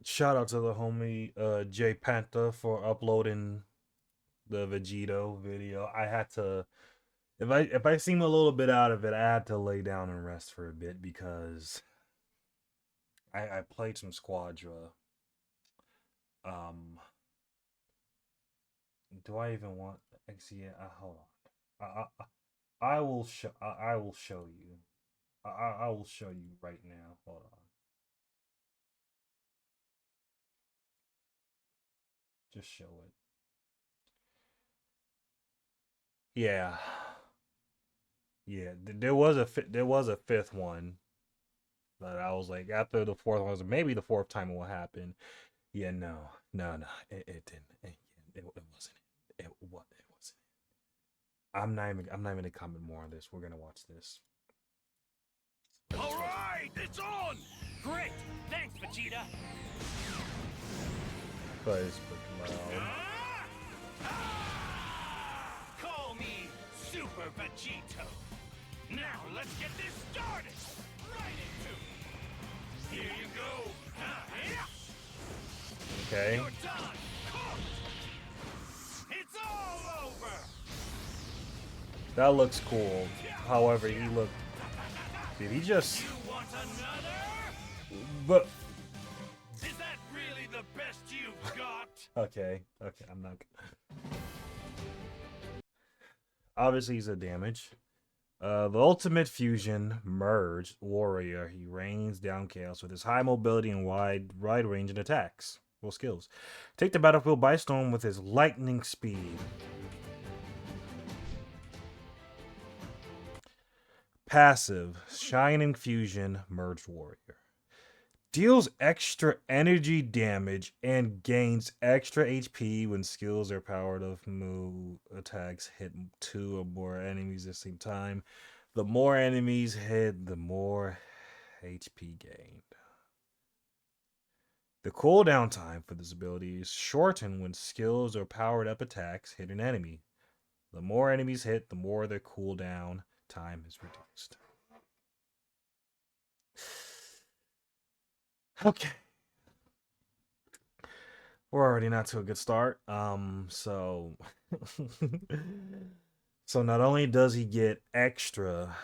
Shout out to the homie Jay Panther for uploading the Vegito video. I had to if I seem a little bit out of it, I had to lay down and rest for a bit because I played some Squadra. Um, do I even want XE? Hold on. I will show I will show you. I will show you right now. Hold on. Just show it. Yeah. Yeah, there was a fifth one, but I was like after the fourth one, I was like, maybe the fourth time it will happen. Yeah, no, it didn't. It wasn't. It wasn't. I'm not even gonna comment more on this. We're gonna watch this. All right, it's on. Great, thanks, Vegeta. But it's pretty loud. Call me Super Vegito. Now let's get this started. Right into. Here you go. Okay. You're done. It's all over. That looks cool. However, he looked. Did he just? You want another? But Is that really the best you've got? okay, I'm not. Obviously, he's a damage. The ultimate fusion merge warrior. He rains down chaos with his high mobility and wide range in attacks. Well, skills. Take the battlefield by storm with his lightning speed. Passive Shining Fusion Merged Warrior. Deals extra energy damage and gains extra HP when skills are powered up. Move attacks hit two or more enemies at the same time. The more enemies hit, the more HP gained. The cooldown time for this ability is shortened when skills or powered up attacks hit an enemy. The more enemies hit, the more their cooldown time is reduced. Okay. We're already not to a good start. So so not only does he get extra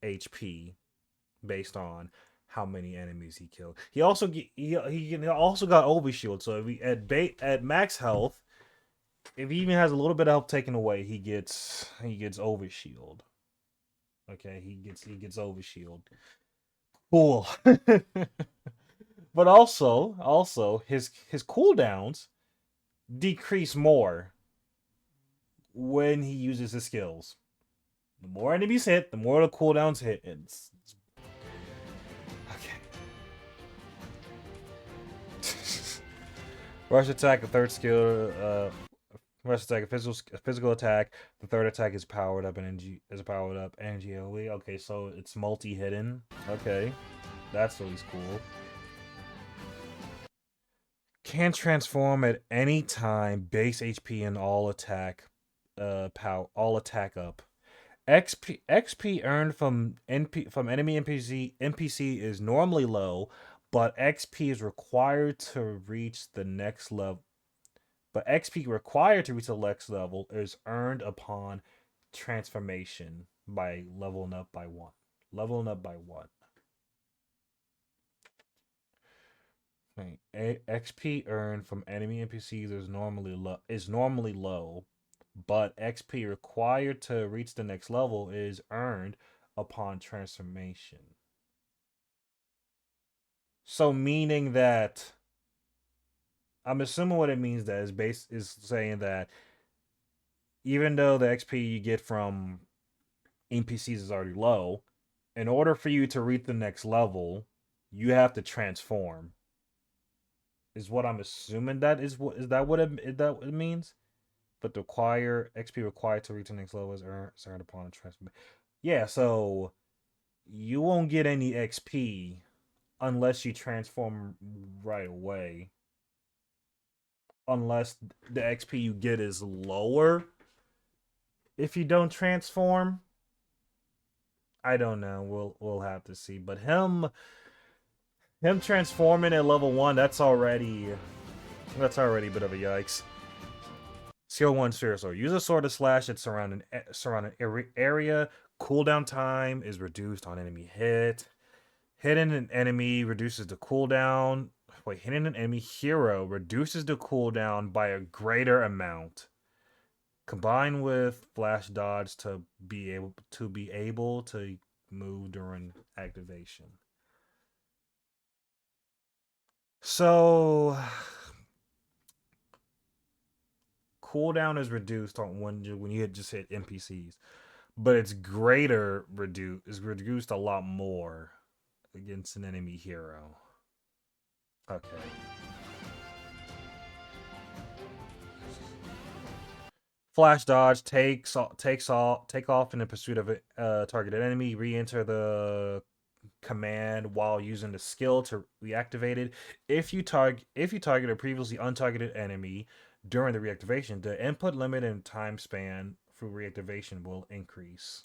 HP based on how many enemies he killed, he also he also got overshield. So if he at max health, if he even has a little bit of health taken away, he gets overshield. Okay, he gets overshield. Cool. But also his cooldowns decrease more when he uses his skills. The more enemies hit, the more the cooldowns hit. Okay. Rush attack, a third skill. Rush attack, a physical attack. The third attack is powered up energy AOE. Okay, so it's multi hidden. Okay, that's always cool. Can transform at any time. Base HP and all attack. All attack up. XP earned from enemy NPC is normally low, but XP is required to reach the next level. But XP required to reach the next level is earned upon transformation by leveling up by one. Leveling up by one. Right. XP earned from enemy NPCs is normally low, but XP required to reach the next level is earned upon transformation. So meaning that I'm assuming what it means that is saying that even though the XP you get from NPCs is already low, in order for you to reach the next level, you have to transform. Is what I'm assuming that is that what it means? But the require XP required to reach the next level is earned upon a transformation. Yeah, so you won't get any XP unless you transform right away. Unless the XP you get is lower if you don't transform. I don't know. We'll have to see. But him Him transforming at level 1, that's already a bit of a yikes. Skill 1 Sphere Sword. Use a sword to slash its surrounding area. Cooldown time is reduced on enemy hit. Hitting an enemy reduces the cooldown. Wait, hitting an enemy hero reduces the cooldown by a greater amount. Combined with flash dodge to be able to move during activation. So cooldown is reduced on when you just hit NPCs, but it's greater is reduced a lot more against an enemy hero. Okay. Flash dodge take off in the pursuit of a targeted enemy. Re-enter the command while using the skill to reactivate it. If you target a previously untargeted enemy during the reactivation, the input limit and time span for reactivation will increase.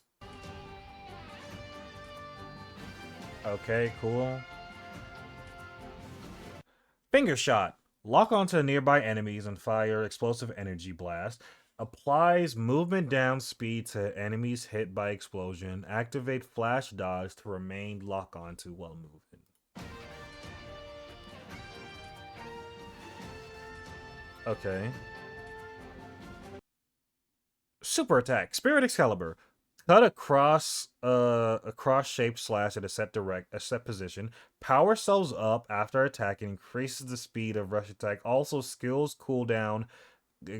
Okay, cool. Finger shot. Lock onto nearby enemies and fire explosive energy blast. Applies movement down speed to enemies hit by explosion. Activate flash dodge to remain lock onto while moving. Okay. Super attack. Spirit Excalibur. Cut a cross shaped slash at a set position. Power cells up after attacking, increases the speed of rush attack. Also skills cooldown,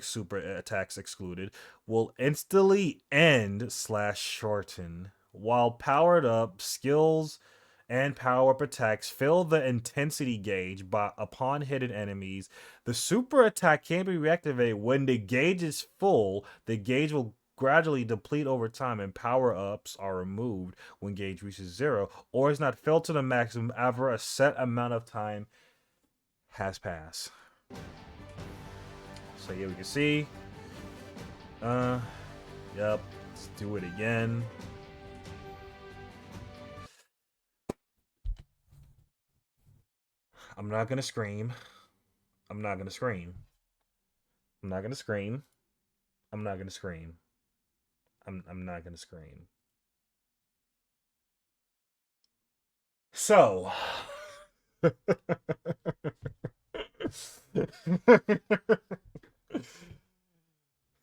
super attacks excluded, will instantly end slash shorten. While powered up, skills and power up attacks fill the intensity gauge upon hidden enemies. The super attack can be reactivated when the gauge is full. The gauge will gradually deplete over time, and power ups are removed when gauge reaches zero or is not filled to the maximum after a set amount of time has passed. So here we can see. Yep. Let's do it again. I'm not gonna scream. I'm not gonna scream. I'm not gonna scream. I'm not gonna scream. I'm not gonna scream. So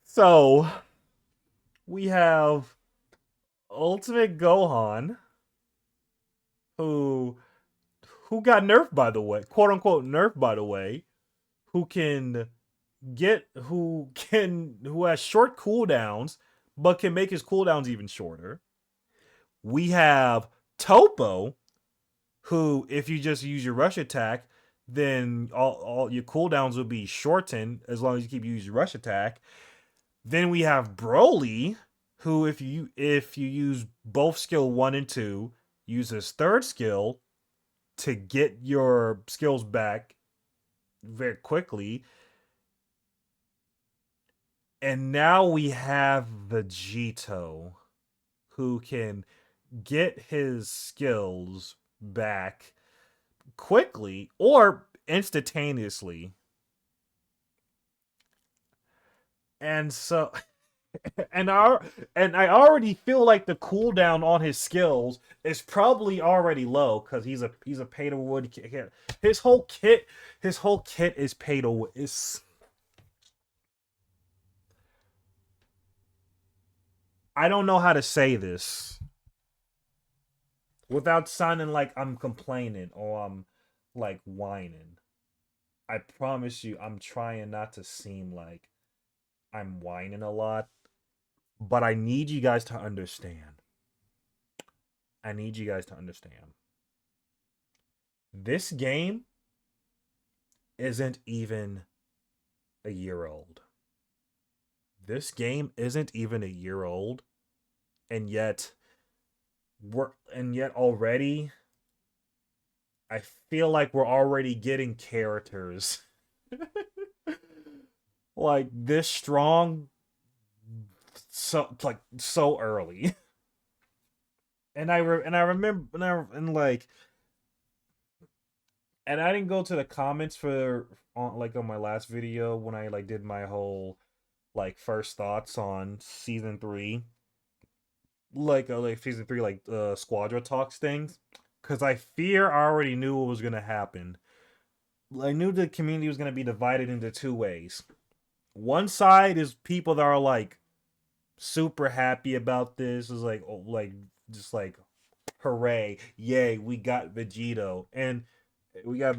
so we have Ultimate Gohan who got nerfed, by the way, quote unquote nerfed, by the way, who can who has short cooldowns but can make his cooldowns even shorter. We have Topo, who if you just use your rush attack, then all your cooldowns will be shortened as long as you keep using your rush attack. Then we have Broly, who if you use both skill 1 and 2, use his third skill to get your skills back very quickly. And now we have Vegito, who can get his skills back quickly or instantaneously. And so I already feel like the cooldown on his skills is probably already low because he's a pay to win kit. His whole kit is pay to win. I don't know how to say this without sounding like I'm complaining or I'm like whining. I promise you, I'm trying not to seem like I'm whining a lot, but I need you guys to understand. I need you guys to understand. This game isn't even a year old. This game isn't even a year old, and yet already I feel like we're already getting characters like this strong so early. And I remember and like and I didn't go to the comments for on my last video when I like did my whole like first thoughts on season 3, like season 3 Squadra talks things, because I fear I already knew what was gonna happen. I knew the community was gonna be divided into two ways. One side is people that are like super happy about this, is like like just like hooray, yay, we got Vegito, and we got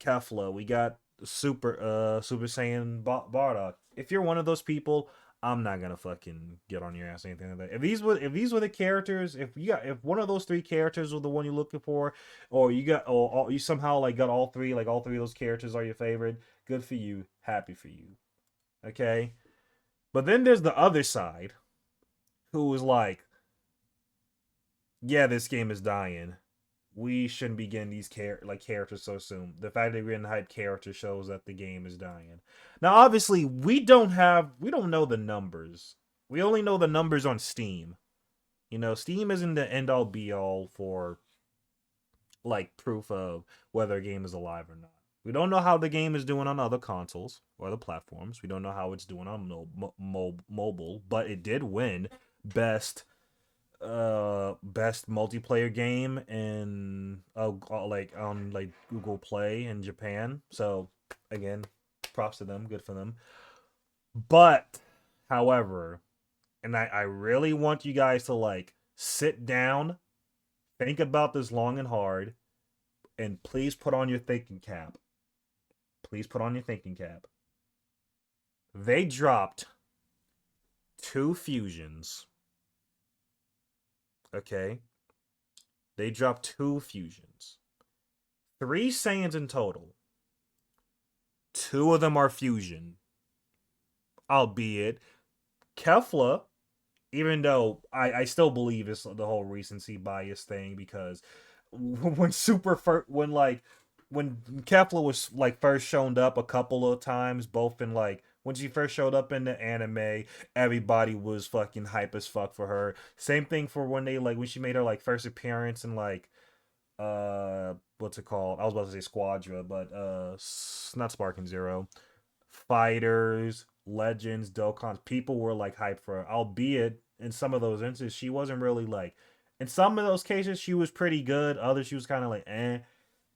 Kefla, we got Super Saiyan Bardock. If you're one of those people, I'm not gonna fucking get on your ass or anything like that. If these were the characters, if one of those three characters were the one you're looking for, or you somehow like got all three of those characters are your favorite, good for you, happy for you. Okay? But then there's the other side who is like, yeah, this game is dying. We shouldn't be getting these characters so soon. The fact that we're getting hype character shows that the game is dying. Now, obviously, we don't know the numbers. We only know the numbers on Steam. You know, Steam isn't the end all be all for like proof of whether a game is alive or not. We don't know how the game is doing on other consoles or other platforms. We don't know how it's doing on mobile, but it did win best best multiplayer game in like on like Google Play in Japan. So again, props to them, good for them. But however, and I really want you guys to like sit down, think about this long and hard, and please put on your thinking cap. Please put on your thinking cap. They dropped 2 fusions. Okay? They dropped 2 fusions. 3 Saiyans in total. 2 of them are fusion. Albeit, Kefla, even though I still believe it's the whole recency bias thing, because when Kefla was like first shown up a couple of times, both in like when she first showed up in the anime, everybody was fucking hype as fuck for her. Same thing for when she made her like first appearance in like what's it called? I was about to say Squadra, but not Sparking Zero. Fighters, Legends, Dokkan, people were like hyped for her. Albeit in some of those instances, she wasn't really like. In some of those cases, she was pretty good. Others, she was kind of like eh.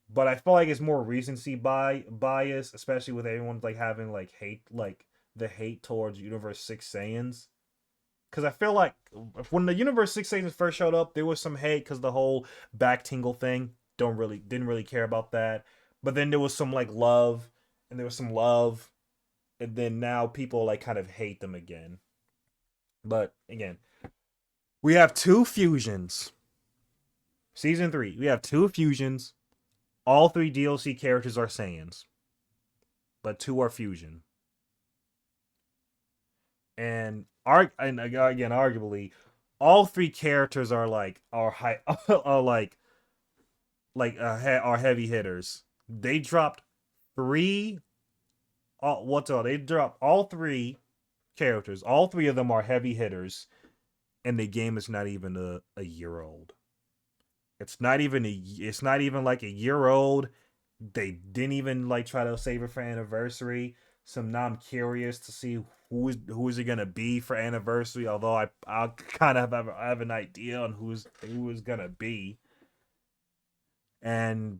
But I feel like it's more recency bias, especially with everyone like having like hate, like the hate towards Universe Six Saiyans. Because I feel like when the Universe Six Saiyans first showed up, there was some hate because the whole back tingle thing. Didn't really care about that. But then there was some like love, and there was some love, and then now people like kind of hate them again. But again, we have 2 fusions. Season 3, we have 2 fusions. All 3 DLC characters are Saiyans, but 2 are fusion. And again, arguably, all 3 characters are like are high are are heavy hitters. They dropped 3. What's all? They dropped all 3 characters. All 3 of them are heavy hitters, and the game is not even a year old. It's not even like a year old. They didn't even like try to save it for anniversary. So now I'm curious to see who is it gonna be for anniversary. Although I kind of have an idea on who is gonna be. And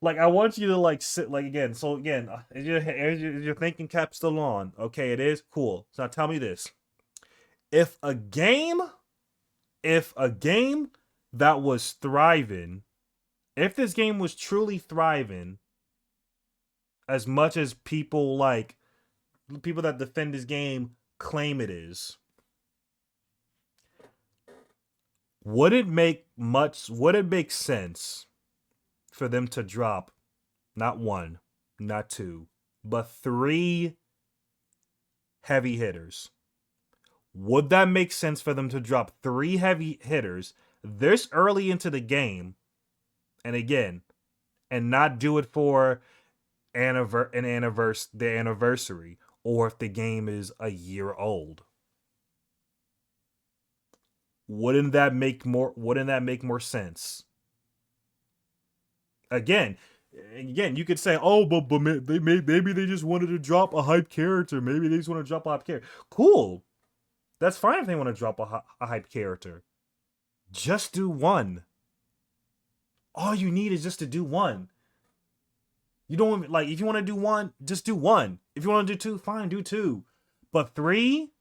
like I want you to like sit like again. So again, is your thinking cap still on? Okay, it is cool. So now tell me this: if a game if a game that was thriving, if this game was truly thriving, as much as people that defend this game claim it is, would it make sense for them to drop not 1, not 2, but 3 heavy hitters? Would that make sense for them to drop 3 heavy hitters this early into the game, and again, and not do it for the anniversary, or if the game is a year old? Wouldn't that make more sense? Again, you could say, "Oh, but maybe they just wanted to drop a hype character. Maybe they just want to drop a hype character." Cool, that's fine if they want to drop a hype character. Just do one. All you need is just to do one. You don't like if you want to do one, just do one. If you want to do two, fine, do two. But three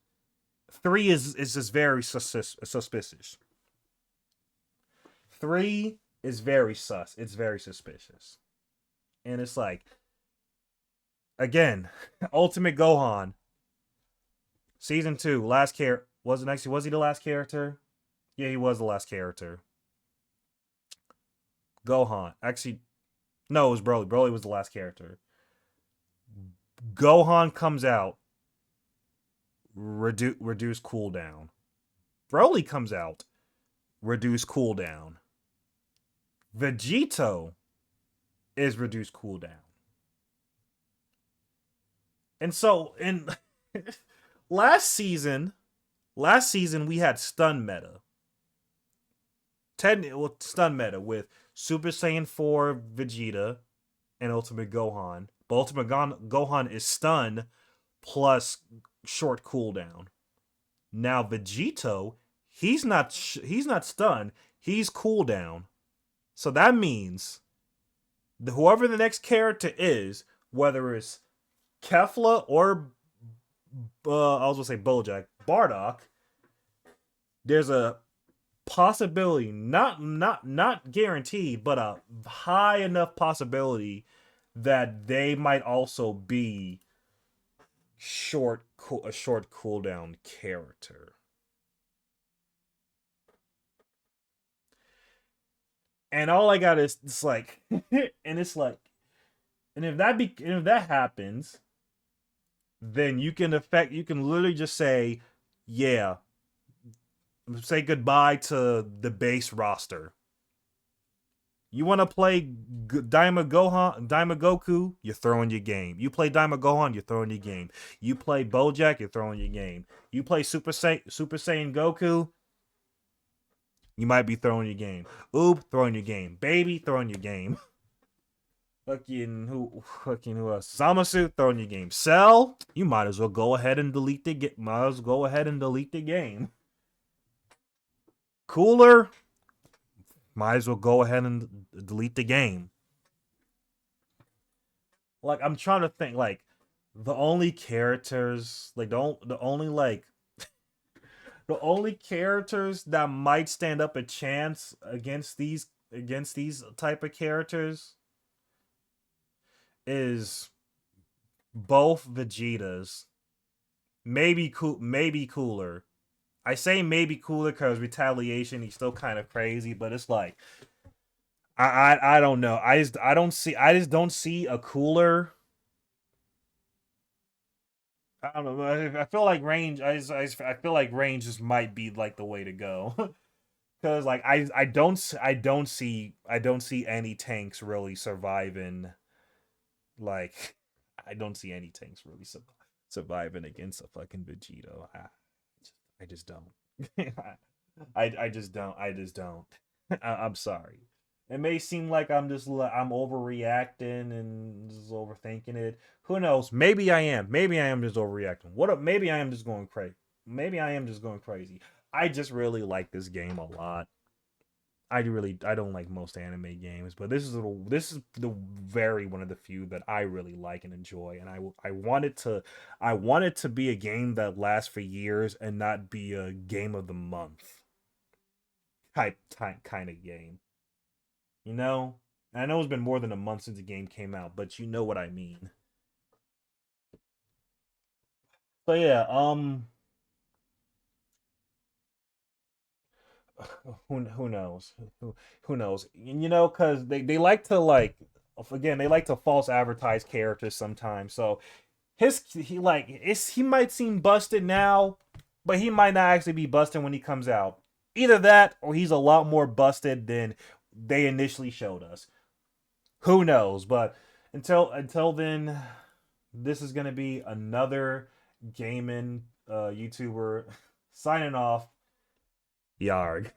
is just very suspicious. Three is very sus. It's very suspicious, and it's like again, Ultimate Gohan season two, last character wasn't actually was he the last character? Yeah, he was the last character. Gohan actually no, it was Broly. Broly was the last character. Gohan comes out, reduce cooldown. Broly comes out, reduce cooldown. Vegito is reduced cooldown. And so in last season, we had stun meta. Stun meta with Super Saiyan 4 Vegeta and Ultimate Gohan. But Ultimate Gohan is stun plus short cooldown. Now Vegito, he's not stun, he's cooldown. So that means whoever the next character is, whether it's Kefla or I was gonna say Bojack, Bardock, there's a possibility, not guaranteed, but a high enough possibility that they might also be a short cooldown character. And all I got is it's like and it's like and if that happens, then you can literally just say, yeah, say goodbye to the base roster. You want to play Daima Goku, you're throwing your game. You play Daima Gohan, you're throwing your game. You play Bojack, you're throwing your game. You play Super Saiyan Goku, you might be throwing your game. Oob, throwing your game. Baby, throwing your game. Fucking who else? Zamasu, throwing your game. Cell, you might as well go ahead and delete the game. Cooler, might as well go ahead and delete the game. Like I'm trying to think, like the only characters, like the only like the only characters that might stand up a chance against these type of characters is both Vegetas, maybe Cooler. I say maybe Cooler because retaliation. He's still kind of crazy, but it's like I don't know. I just don't see a Cooler. I don't know. I feel like range. I feel like range just might be like the way to go. Because like I don't see any tanks really surviving. Like I don't see any tanks really surviving against a fucking Vegito. I just don't. I just don't. I just don't. I'm sorry. It may seem like I'm overreacting and just overthinking it. Who knows? Maybe I am. Maybe I am just overreacting. What? Maybe I am just going crazy. Maybe I am just going crazy. I just really like this game a lot. I don't like most anime games, but this is the very one of the few that I really like and enjoy, and I want it to be a game that lasts for years and not be a game of the month type kind of game. You know, and I know it's been more than a month since the game came out, but you know what I mean. So yeah, who knows who knows you know because they like to like again they like to false advertise characters sometimes so he might seem busted now but he might not actually be busted when he comes out either that or he's a lot more busted than they initially showed us who knows but until then this is gonna be another gaming YouTuber signing off yarg